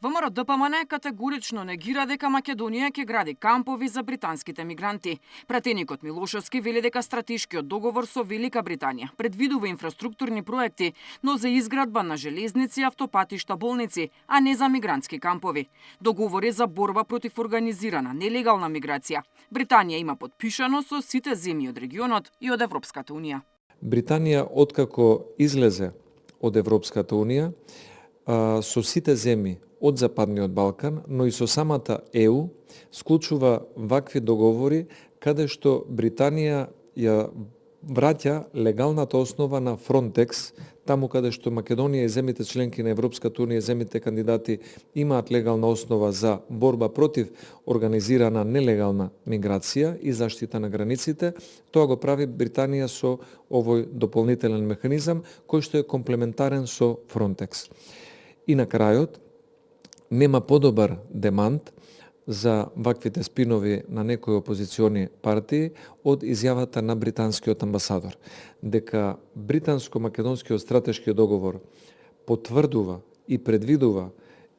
ВМРО ДПМН категорично негира дека Македонија ќе гради кампови за британските мигранти. Пратеникот Милошевски вели дека стратешкиот договор со Велика Британија предвидува инфраструктурни проекти, но за изградба на железници, автопатишта, болници, а не за мигрантски кампови. Договори за борба против организирана нелегална миграција. Британија има подпишано со сите земји од регионот и од Европската унија. Британија, откако излезе од Европската унија, со сите земји од Западниот Балкан, но и со самата ЕУ, склучува вакви договори каде што Британија ја враќа легалната основа на Frontex, таму каде што Македонија и земјите членки на Европската унија, земјите кандидати имаат легална основа за борба против организирана нелегална миграција и заштита на границите, тоа го прави Британија со овој дополнителен механизам кој што е комплементарен со Frontex. И на крајот, нема подобар демант за ваквите спинови на некои опозициони партии од изјавата на британскиот амбасадор, дека британско-македонскиот стратешки договор потврдува и предвидува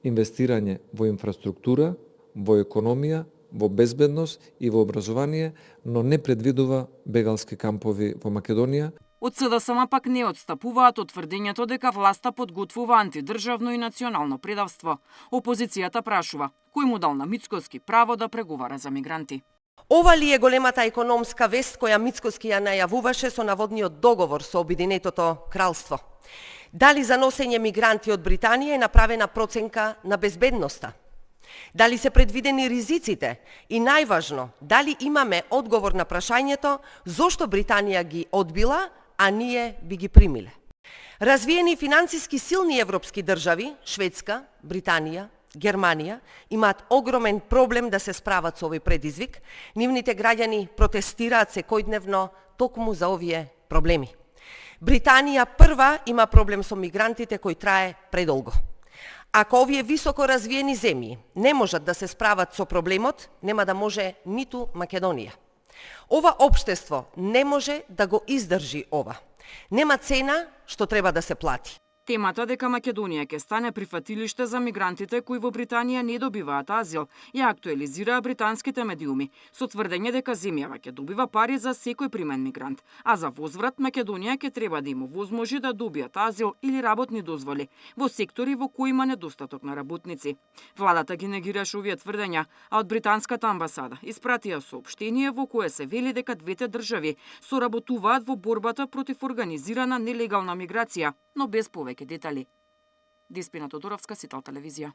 инвестирање во инфраструктура, во економија, во безбедност и во образование, но не предвидува бегалски кампови во Македонија. Од СДСМ пак не отстапуваат од тврдењето дека власта подготвува антидржавно и национално предавство. Опозицијата прашува кој му дал на Мицкоски право да преговара за мигранти. Ова ли е големата економска вест која Мицкоски ја најавуваше со наводниот договор со Обединетото кралство? Дали за носење мигранти од Британија е направена проценка на безбедноста? Дали се предвидени ризиците? И најважно, дали имаме одговор на прашањето зошто Британија ги одбила, а ние би ги примиле? Развиени финансиски силни европски држави, Шведска, Британија, Германија, имаат огромен проблем да се справат со овој предизвик. Нивните граѓани протестираат секојдневно токму за овие проблеми. Британија прва има проблем со мигрантите кој трае предолго. Ако овие високо развиени земји не можат да се справат со проблемот, нема да може ниту Македонија. Ова општество не може да го издржи ова. Нема цена што треба да се плати. Темата дека Македонија ќе стане прифатилиште за мигрантите кои во Британија не добиваат азил, ја актуализираа британските медиуми со тврдење дека земјава ќе добива пари за секој примен мигрант, а за возврат Македонија ќе треба да им овозможи да добијат азил или работни дозволи во сектори во кои има недостаток на работници. Владата ги негираше овие тврдења, а од британската амбасада испратија соопштение во кое се вели дека двете држави соработуваат во борбата против организирана нелегална миграција, но без повеќе детали. Деспина Тодоровска, Сител телевизија.